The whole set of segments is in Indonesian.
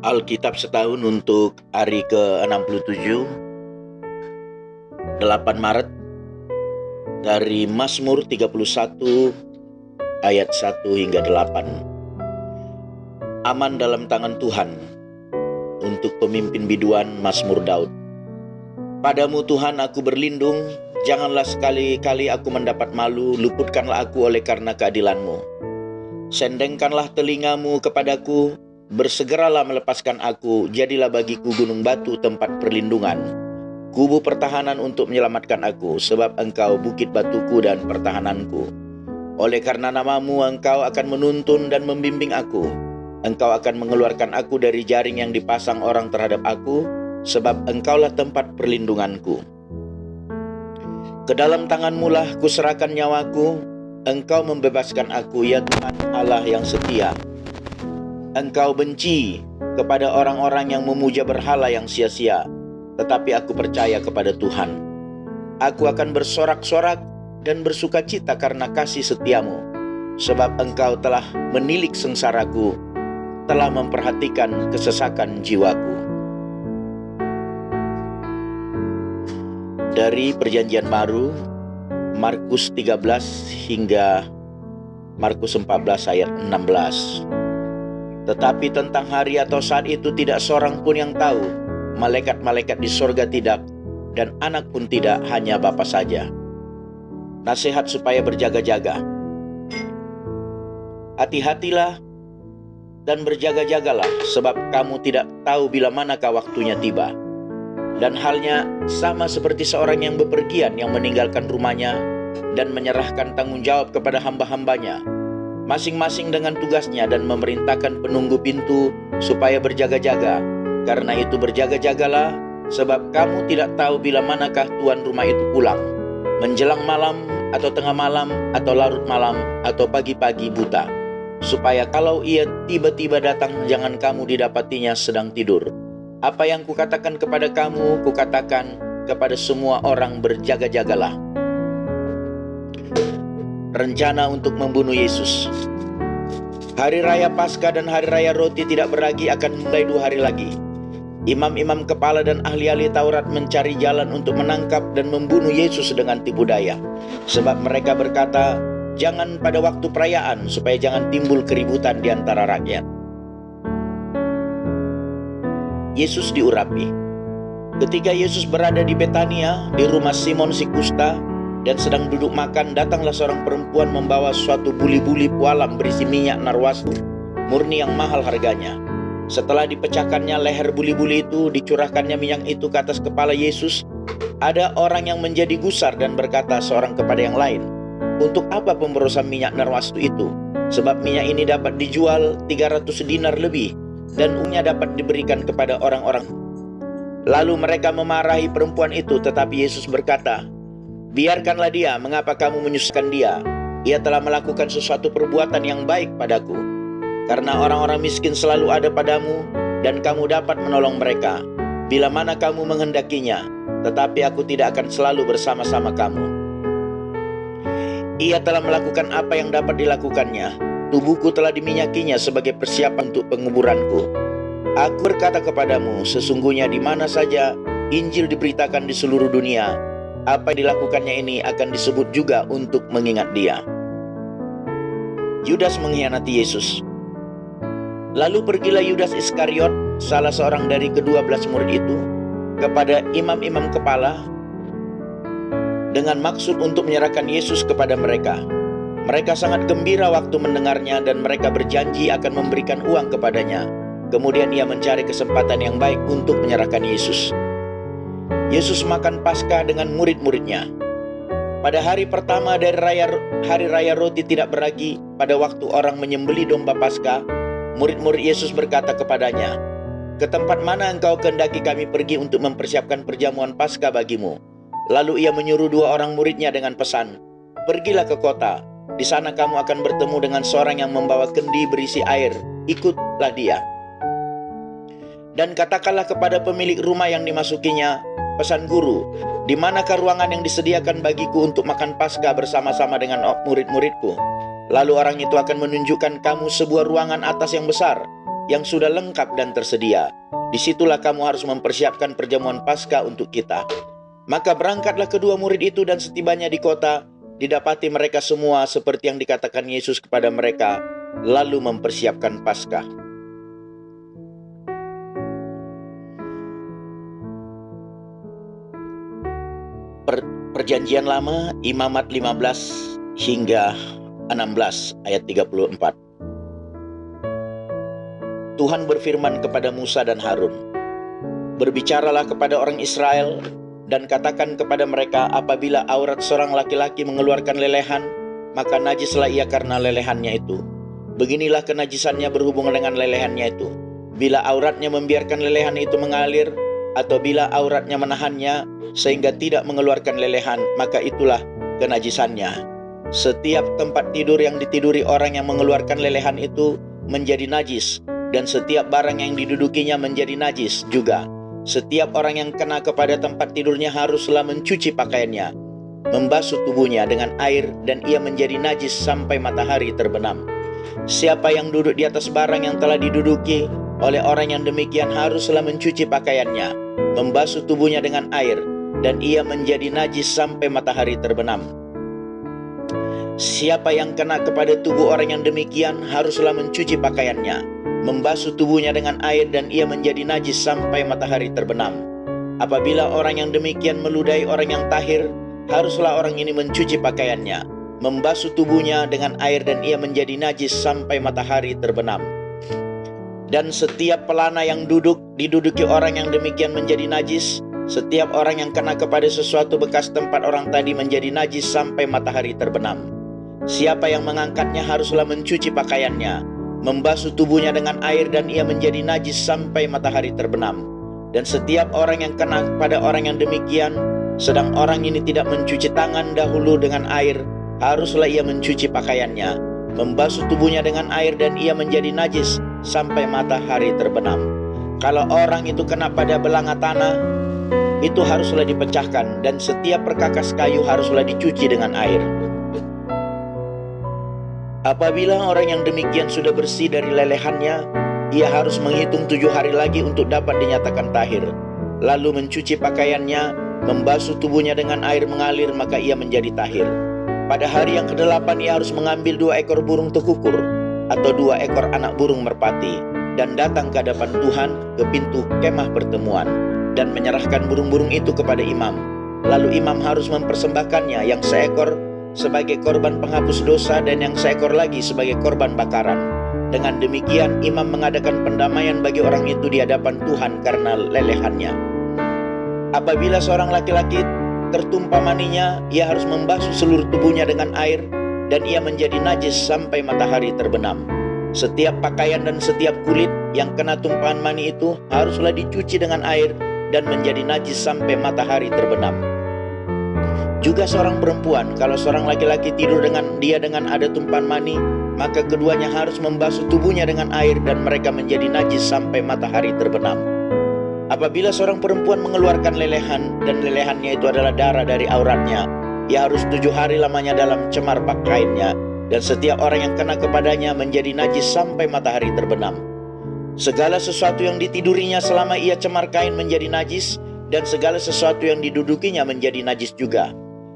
Alkitab setahun untuk hari ke-67, 8 Maret, dari Mazmur 31 ayat 1 hingga 8. Aman dalam tangan Tuhan. Untuk pemimpin biduan, Mazmur Daud. Padamu Tuhan aku berlindung, janganlah sekali-kali aku mendapat malu, luputkanlah aku oleh karena keadilan-Mu. Sendengkanlah telingamu kepadaku, bersegeralah melepaskan aku, jadilah bagiku gunung batu tempat perlindungan, kubu pertahanan untuk menyelamatkan aku, sebab Engkau bukit batuku dan pertahananku. Oleh karena namamu Engkau akan menuntun dan membimbing aku. Engkau akan mengeluarkan aku dari jaring yang dipasang orang terhadap aku, sebab Engkaulah tempat perlindunganku. Ke dalam tangan-Mu lah kuserahkan nyawaku, Engkau membebaskan aku, ya Tuhan Allah yang setia. Engkau benci kepada orang-orang yang memuja berhala yang sia-sia, tetapi aku percaya kepada Tuhan. Aku akan bersorak-sorak dan bersuka cita karena kasih setiamu, sebab Engkau telah menilik sengsaraku, telah memperhatikan kesesakan jiwaku. Dari Perjanjian Baru, Markus 13 hingga Markus 14 ayat 16. Tetapi tentang hari atau saat itu tidak seorang pun yang tahu, malaikat-malaikat di sorga tidak, dan anak pun tidak, hanya Bapa saja. Nasihat supaya berjaga-jaga. Hati-hatilah dan berjaga-jagalah, sebab kamu tidak tahu bila manakah waktunya tiba. Dan halnya sama seperti seorang yang bepergian yang meninggalkan rumahnya dan menyerahkan tanggung jawab kepada hamba-hambanya, masing-masing dengan tugasnya, dan memerintahkan penunggu pintu supaya berjaga-jaga. Karena itu berjaga-jagalah, sebab kamu tidak tahu bila manakah tuan rumah itu pulang, menjelang malam atau tengah malam atau larut malam atau pagi-pagi buta, supaya kalau ia tiba-tiba datang, jangan kamu didapatinya sedang tidur. Apa yang kukatakan kepada kamu, kukatakan kepada semua orang, berjaga-jagalah. Rencana untuk membunuh Yesus. Hari Raya Paskah dan Hari Raya Roti Tidak Beragi akan mulai 2 hari lagi. Imam-imam kepala dan ahli-ahli Taurat mencari jalan untuk menangkap dan membunuh Yesus dengan tipu daya. Sebab mereka berkata, jangan pada waktu perayaan, supaya jangan timbul keributan di antara rakyat. Yesus diurapi. Ketika Yesus berada di Betania, di rumah Simon si Kusta, dan sedang duduk makan, datanglah seorang perempuan membawa suatu buli-buli pualam berisi minyak narwastu, murni yang mahal harganya. Setelah dipecahkannya leher buli-buli itu, dicurahkannya minyak itu ke atas kepala Yesus. Ada orang yang menjadi gusar dan berkata seorang kepada yang lain, untuk apa pemborosan minyak narwastu itu? Sebab minyak ini dapat dijual 300 dinar lebih, dan uangnya dapat diberikan kepada orang-orang. Lalu mereka memarahi perempuan itu, tetapi Yesus berkata, biarkanlah dia, mengapa kamu menyusahkan dia? Ia telah melakukan sesuatu perbuatan yang baik padaku. Karena orang-orang miskin selalu ada padamu, dan kamu dapat menolong mereka bila mana kamu menghendakinya, tetapi aku tidak akan selalu bersama-sama kamu. Ia telah melakukan apa yang dapat dilakukannya. Tubuhku telah diminyakinya sebagai persiapan untuk penguburanku. Aku berkata kepadamu, sesungguhnya di mana saja Injil diberitakan di seluruh dunia, apa yang dilakukannya ini akan disebut juga untuk mengingat dia. Yudas mengkhianati Yesus. Lalu pergilah Yudas Iskariot, salah seorang dari ke-12 murid itu, kepada imam-imam kepala, dengan maksud untuk menyerahkan Yesus kepada mereka. Mereka sangat gembira waktu mendengarnya, dan mereka berjanji akan memberikan uang kepadanya. Kemudian ia mencari kesempatan yang baik untuk menyerahkan Yesus. Yesus makan Paskah dengan murid-muridnya. Pada hari pertama dari Hari Raya Roti Tidak Beragi, pada waktu orang menyembelih domba Paskah, murid-murid Yesus berkata kepadanya, ke tempat mana engkau kehendaki kami pergi untuk mempersiapkan perjamuan Paskah bagimu? Lalu ia menyuruh 2 orang muridnya dengan pesan, pergilah ke kota. Di sana kamu akan bertemu dengan seorang yang membawa kendi berisi air. Ikutlah dia. Dan katakanlah kepada pemilik rumah yang dimasukinya, pesan guru, di manakah ruangan yang disediakan bagiku untuk makan Paskah bersama-sama dengan murid-muridku? Lalu orang itu akan menunjukkan kamu sebuah ruangan atas yang besar, yang sudah lengkap dan tersedia. Disitulah kamu harus mempersiapkan perjamuan Paskah untuk kita." Maka berangkatlah kedua murid itu, dan setibanya di kota, didapati mereka semua seperti yang dikatakan Yesus kepada mereka, lalu mempersiapkan Paskah. Perjanjian Lama, Imamat 15 hingga 16 ayat 34. Tuhan berfirman kepada Musa dan Harun, "Berbicaralah kepada orang Israel dan katakan kepada mereka, apabila aurat seorang laki-laki mengeluarkan lelehan, maka najislah ia karena lelehannya itu. Beginilah kenajisannya berhubungan dengan lelehannya itu. Bila auratnya membiarkan lelehan itu mengalir, atau bila auratnya menahannya sehingga tidak mengeluarkan lelehan, maka itulah kenajisannya. Setiap tempat tidur yang ditiduri orang yang mengeluarkan lelehan itu menjadi najis, dan setiap barang yang didudukinya menjadi najis juga. Setiap orang yang kena kepada tempat tidurnya haruslah mencuci pakaiannya, membasuh tubuhnya dengan air, dan ia menjadi najis sampai matahari terbenam. Siapa yang duduk di atas barang yang telah diduduki oleh orang yang demikian haruslah mencuci pakaiannya, membasuh tubuhnya dengan air, dan ia menjadi najis sampai matahari terbenam. Siapa yang kena kepada tubuh orang yang demikian haruslah mencuci pakaiannya, membasuh tubuhnya dengan air, dan ia menjadi najis sampai matahari terbenam. Apabila orang yang demikian meludahi orang yang tahir, haruslah orang ini mencuci pakaiannya, membasuh tubuhnya dengan air, dan ia menjadi najis sampai matahari terbenam. Dan setiap pelana yang diduduki orang yang demikian menjadi najis. Setiap orang yang kena kepada sesuatu bekas tempat orang tadi menjadi najis sampai matahari terbenam. Siapa yang mengangkatnya haruslah mencuci pakaiannya, membasuh tubuhnya dengan air, dan ia menjadi najis sampai matahari terbenam. Dan setiap orang yang kena pada orang yang demikian, sedang orang ini tidak mencuci tangan dahulu dengan air, haruslah ia mencuci pakaiannya, membasuh tubuhnya dengan air, dan ia menjadi najis sampai matahari terbenam. Kalau orang itu kena pada belanga tanah, itu haruslah dipecahkan, dan setiap perkakas kayu haruslah dicuci dengan air. Apabila orang yang demikian sudah bersih dari lelehannya, ia harus menghitung 7 hari lagi untuk dapat dinyatakan tahir, lalu mencuci pakaiannya, membasuh tubuhnya dengan air mengalir, maka ia menjadi tahir. Pada hari yang ke-8 ia harus mengambil 2 ekor burung tekukur atau 2 ekor anak burung merpati, dan datang ke hadapan Tuhan ke pintu kemah pertemuan, dan menyerahkan burung-burung itu kepada imam. Lalu imam harus mempersembahkannya, yang seekor sebagai korban penghapus dosa, dan yang seekor lagi sebagai korban bakaran. Dengan demikian imam mengadakan pendamaian bagi orang itu di hadapan Tuhan karena lelehannya. Apabila seorang laki-laki tertumpah maninya, ia harus membasuh seluruh tubuhnya dengan air, dan ia menjadi najis sampai matahari terbenam. Setiap pakaian dan setiap kulit yang kena tumpahan mani itu haruslah dicuci dengan air, dan menjadi najis sampai matahari terbenam. Juga seorang perempuan, kalau seorang laki-laki tidur dengan ada tumpahan mani, maka keduanya harus membasuh tubuhnya dengan air, dan mereka menjadi najis sampai matahari terbenam. Apabila seorang perempuan mengeluarkan lelehan, dan lelehannya itu adalah darah dari auratnya, ia harus 7 hari lamanya dalam cemar pakaiannya, dan setiap orang yang kena kepadanya menjadi najis sampai matahari terbenam. Segala sesuatu yang ditidurinya selama ia cemar kain menjadi najis, dan segala sesuatu yang didudukinya menjadi najis juga.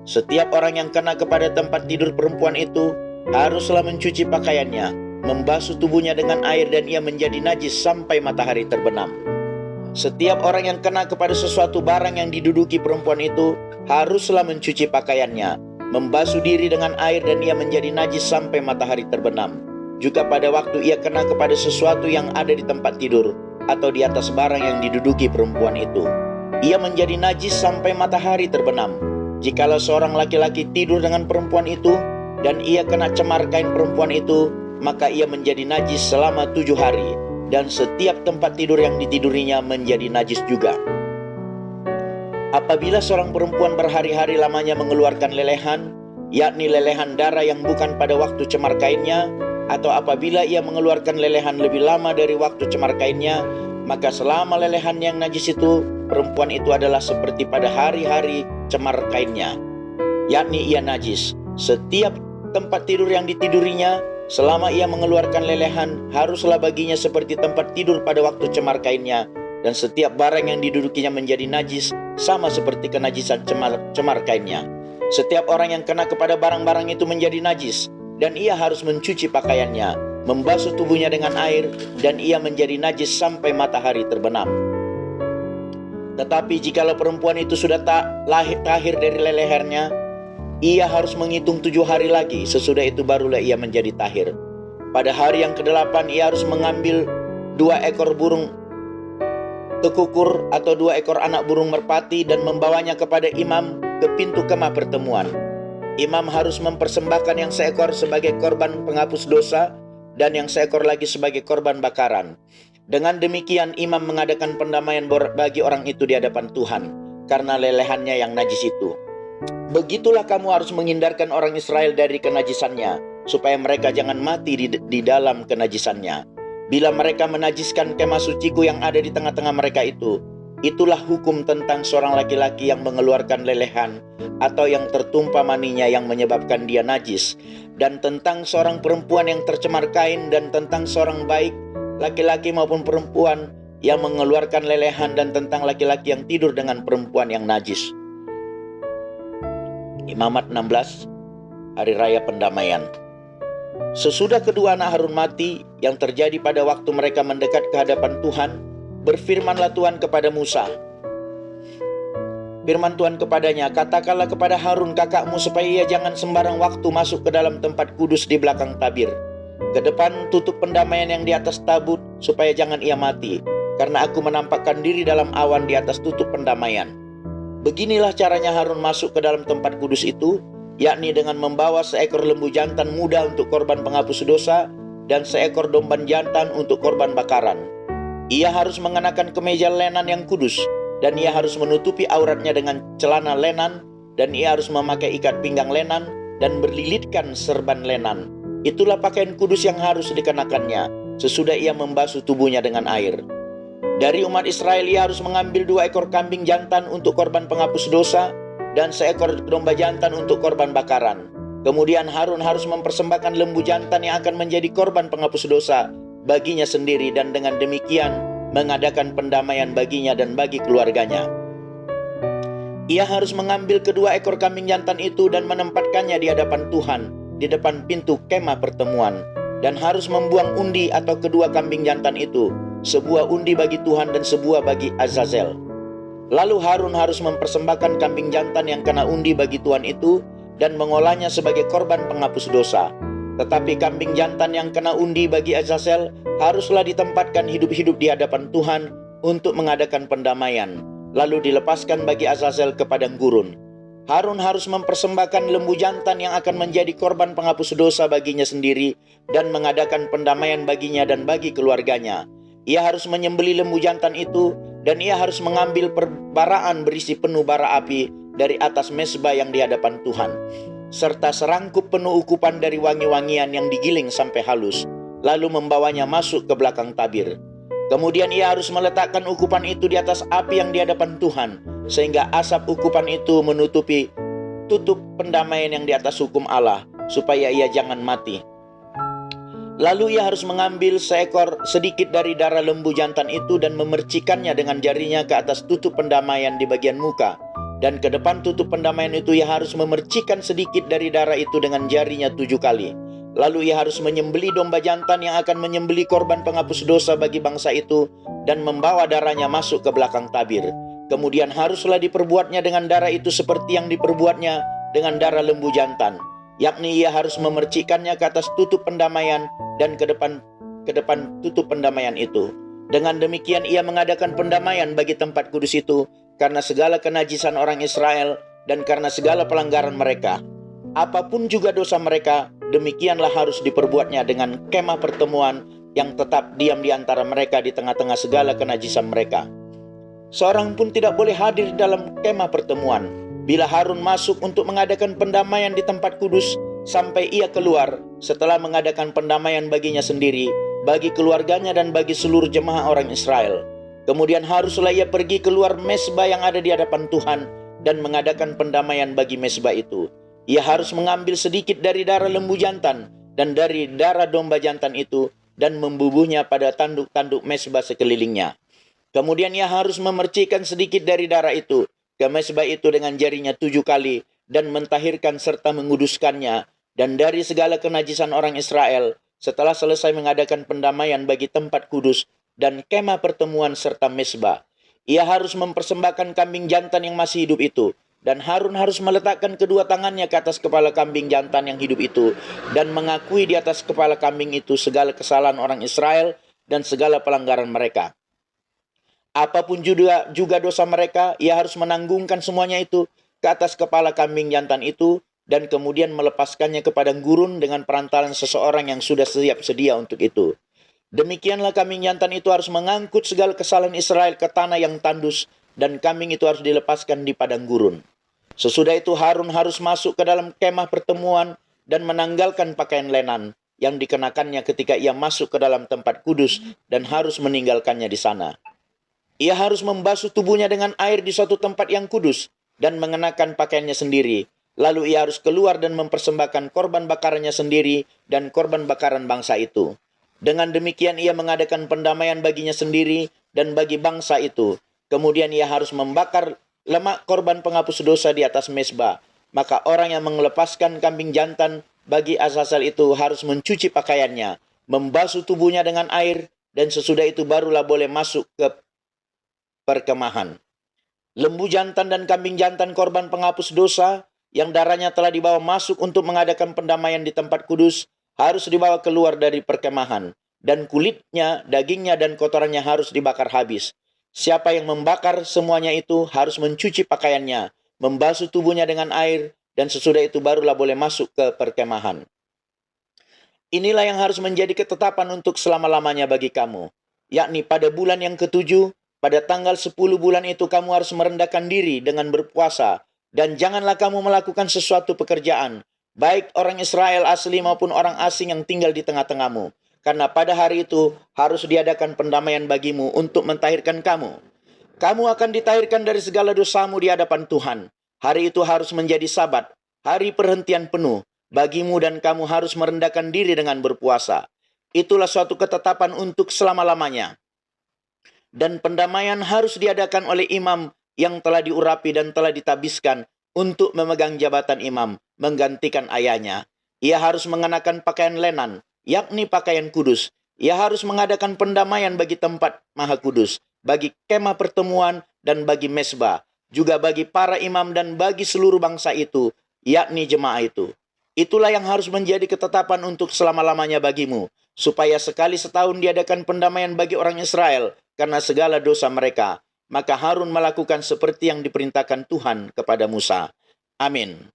Setiap orang yang kena kepada tempat tidur perempuan itu haruslah mencuci pakaiannya, membasuh tubuhnya dengan air, dan ia menjadi najis sampai matahari terbenam. Setiap orang yang kena kepada sesuatu barang yang diduduki perempuan itu haruslah mencuci pakaiannya, membasuh diri dengan air, dan ia menjadi najis sampai matahari terbenam. Juga pada waktu ia kena kepada sesuatu yang ada di tempat tidur atau di atas barang yang diduduki perempuan itu, ia menjadi najis sampai matahari terbenam. Jikalau seorang laki-laki tidur dengan perempuan itu, dan ia kena cemar kain perempuan itu, maka ia menjadi najis selama 7 hari, dan setiap tempat tidur yang ditidurinya menjadi najis juga. Apabila seorang perempuan berhari-hari lamanya mengeluarkan lelehan, yakni lelehan darah yang bukan pada waktu cemar kainnya, atau apabila ia mengeluarkan lelehan lebih lama dari waktu cemar kainnya, maka selama lelehan yang najis itu, perempuan itu adalah seperti pada hari-hari cemar kainnya, yakni ia najis. Setiap tempat tidur yang ditidurinya Selama ia mengeluarkan lelehan, haruslah baginya seperti tempat tidur pada waktu cemar kainnya, dan setiap barang yang didudukinya menjadi najis, sama seperti kenajisan cemar kainnya. Setiap orang yang kena kepada barang-barang itu menjadi najis, dan ia harus mencuci pakaiannya, membasuh tubuhnya dengan air, dan ia menjadi najis sampai matahari terbenam. Tetapi jikalau perempuan itu sudah tahir dari lehernya, ia harus menghitung 7 hari lagi, sesudah itu barulah ia menjadi tahir. Pada hari yang ke-8 ia harus mengambil 2 ekor burung tekukur atau 2 ekor anak burung merpati dan membawanya kepada imam ke pintu kemah pertemuan. Imam harus mempersembahkan yang seekor sebagai korban penghapus dosa dan yang seekor lagi sebagai korban bakaran. Dengan demikian imam mengadakan pendamaian bagi orang itu di hadapan Tuhan karena lelehannya yang najis itu. Begitulah kamu harus menghindarkan orang Israel dari kenajisannya, supaya mereka jangan mati di dalam kenajisannya. Bila mereka menajiskan kemah suciku yang ada di tengah-tengah mereka itu, itulah hukum tentang seorang laki-laki yang mengeluarkan lelehan atau yang tertumpah maninya yang menyebabkan dia najis, dan tentang seorang perempuan yang tercemar kain, dan tentang seorang baik laki-laki maupun perempuan yang mengeluarkan lelehan, dan tentang laki-laki yang tidur dengan perempuan yang najis. Imamat 16, Hari Raya Pendamaian. Sesudah kedua anak Harun mati, yang terjadi pada waktu mereka mendekat ke hadapan Tuhan, berfirmanlah Tuhan kepada Musa. Firman Tuhan kepadanya, katakanlah kepada Harun kakakmu supaya ia jangan sembarang waktu masuk ke dalam tempat kudus di belakang tabir, ke depan tutup pendamaian yang di atas tabut, supaya jangan ia mati, karena aku menampakkan diri dalam awan di atas tutup pendamaian. Beginilah caranya Harun masuk ke dalam tempat kudus itu, yakni dengan membawa seekor lembu jantan muda untuk korban penghapus dosa dan seekor domba jantan untuk korban bakaran. Ia harus mengenakan kemeja lenan yang kudus, dan ia harus menutupi auratnya dengan celana lenan, dan ia harus memakai ikat pinggang lenan dan berlilitkan serban lenan. Itulah pakaian kudus yang harus dikenakannya sesudah ia membasuh tubuhnya dengan air. Dari umat Israel ia harus mengambil 2 ekor kambing jantan untuk korban penghapus dosa dan seekor domba jantan untuk korban bakaran. Kemudian Harun harus mempersembahkan lembu jantan yang akan menjadi korban penghapus dosa baginya sendiri, dan dengan demikian mengadakan pendamaian baginya dan bagi keluarganya. Ia harus mengambil kedua ekor kambing jantan itu dan menempatkannya di hadapan Tuhan di depan pintu kemah pertemuan, dan harus membuang undi atau kedua kambing jantan itu, sebuah undi bagi Tuhan dan sebuah bagi Azazel. Lalu Harun harus mempersembahkan kambing jantan yang kena undi bagi Tuhan itu dan mengolahnya sebagai korban penghapus dosa. Tetapi kambing jantan yang kena undi bagi Azazel haruslah ditempatkan hidup-hidup di hadapan Tuhan untuk mengadakan pendamaian, lalu dilepaskan bagi Azazel ke padang gurun. Harun harus mempersembahkan lembu jantan yang akan menjadi korban penghapus dosa baginya sendiri dan mengadakan pendamaian baginya dan bagi keluarganya. Ia harus menyembelih lembu jantan itu, dan ia harus mengambil perbaraan berisi penuh bara api dari atas mezbah yang di hadapan Tuhan, serta serangkup penuh ukupan dari wangi-wangian yang digiling sampai halus, lalu membawanya masuk ke belakang tabir. Kemudian ia harus meletakkan ukupan itu di atas api yang di hadapan Tuhan, sehingga asap ukupan itu menutupi tutup pendamaian yang di atas hukum Allah, supaya ia jangan mati. Lalu ia harus mengambil seekor sedikit dari darah lembu jantan itu dan memercikannya dengan jarinya ke atas tutup pendamaian di bagian muka. Dan ke depan tutup pendamaian itu ia harus memercikan sedikit dari darah itu dengan jarinya 7 kali. Lalu ia harus menyembelih domba jantan yang akan menyembelih korban penghapus dosa bagi bangsa itu dan membawa darahnya masuk ke belakang tabir. Kemudian haruslah diperbuatnya dengan darah itu seperti yang diperbuatnya dengan darah lembu jantan, yakni ia harus memercikannya ke atas tutup pendamaian dan ke depan tutup pendamaian itu. Dengan demikian ia mengadakan pendamaian bagi tempat kudus itu karena segala kenajisan orang Israel dan karena segala pelanggaran mereka. Apapun juga dosa mereka, demikianlah harus diperbuatnya dengan kemah pertemuan yang tetap diam di antara mereka di tengah-tengah segala kenajisan mereka. Seorang pun tidak boleh hadir dalam kemah pertemuan bila Harun masuk untuk mengadakan pendamaian di tempat kudus sampai ia keluar setelah mengadakan pendamaian baginya sendiri, bagi keluarganya dan bagi seluruh jemaah orang Israel. Kemudian haruslah ia pergi keluar mezbah yang ada di hadapan Tuhan dan mengadakan pendamaian bagi mezbah itu. Ia harus mengambil sedikit dari darah lembu jantan dan dari darah domba jantan itu, dan membubuhnya pada tanduk-tanduk mezbah sekelilingnya. Kemudian ia harus memercikkan sedikit dari darah itu ke mezbah itu dengan jarinya 7 kali, dan mentahirkan serta menguduskannya, dan dari segala kenajisan orang Israel, setelah selesai mengadakan pendamaian bagi tempat kudus, dan kemah pertemuan serta mezbah. Ia harus mempersembahkan kambing jantan yang masih hidup itu, dan Harun harus meletakkan kedua tangannya ke atas kepala kambing jantan yang hidup itu, dan mengakui di atas kepala kambing itu segala kesalahan orang Israel dan segala pelanggaran mereka. Apapun juga dosa mereka, ia harus menanggungkan semuanya itu ke atas kepala kambing jantan itu, dan kemudian melepaskannya kepada gurun dengan perantaran seseorang yang sudah siap sedia untuk itu. Demikianlah kambing jantan itu harus mengangkut segala kesalahan Israel ke tanah yang tandus, dan kambing itu harus dilepaskan di padang gurun. Sesudah itu Harun harus masuk ke dalam kemah pertemuan dan menanggalkan pakaian lenan yang dikenakannya ketika ia masuk ke dalam tempat kudus, dan harus meninggalkannya di sana. Ia harus membasuh tubuhnya dengan air di suatu tempat yang kudus dan mengenakan pakaiannya sendiri. Lalu ia harus keluar dan mempersembahkan korban bakarannya sendiri dan korban bakaran bangsa itu. Dengan demikian ia mengadakan pendamaian baginya sendiri dan bagi bangsa itu. Kemudian ia harus membakar lemak korban penghapus dosa di atas mezbah. Maka orang yang melepaskan kambing jantan bagi Azazel itu harus mencuci pakaiannya, membasuh tubuhnya dengan air, dan sesudah itu barulah boleh masuk ke perkemahan. Lembu jantan dan kambing jantan korban penghapus dosa yang darahnya telah dibawa masuk untuk mengadakan pendamaian di tempat kudus harus dibawa keluar dari perkemahan, dan kulitnya, dagingnya, dan kotorannya harus dibakar habis. Siapa yang membakar semuanya itu harus mencuci pakaiannya, membasuh tubuhnya dengan air, dan sesudah itu barulah boleh masuk ke perkemahan. Inilah yang harus menjadi ketetapan untuk selama-lamanya bagi kamu, yakni pada bulan yang ke-7, pada tanggal 10 bulan itu kamu harus merendahkan diri dengan berpuasa, dan janganlah kamu melakukan sesuatu pekerjaan, baik orang Israel asli maupun orang asing yang tinggal di tengah-tengahmu. Karena pada hari itu harus diadakan pendamaian bagimu untuk mentahirkan kamu. Kamu akan ditahirkan dari segala dosamu di hadapan Tuhan. Hari itu harus menjadi Sabat, hari perhentian penuh bagimu, dan kamu harus merendahkan diri dengan berpuasa. Itulah suatu ketetapan untuk selama-lamanya. Dan pendamaian harus diadakan oleh imam yang telah diurapi dan telah ditabiskan untuk memegang jabatan imam, menggantikan ayahnya. Ia harus mengenakan pakaian lenan, yakni pakaian kudus. Ia harus mengadakan pendamaian bagi tempat maha kudus, bagi kemah pertemuan, dan bagi mezbah, juga bagi para imam dan bagi seluruh bangsa itu, yakni jemaah itu. Itulah yang harus menjadi ketetapan untuk selama-lamanya bagimu, supaya sekali setahun diadakan pendamaian bagi orang Israel karena segala dosa mereka. Maka Harun melakukan seperti yang diperintahkan Tuhan kepada Musa. Amin.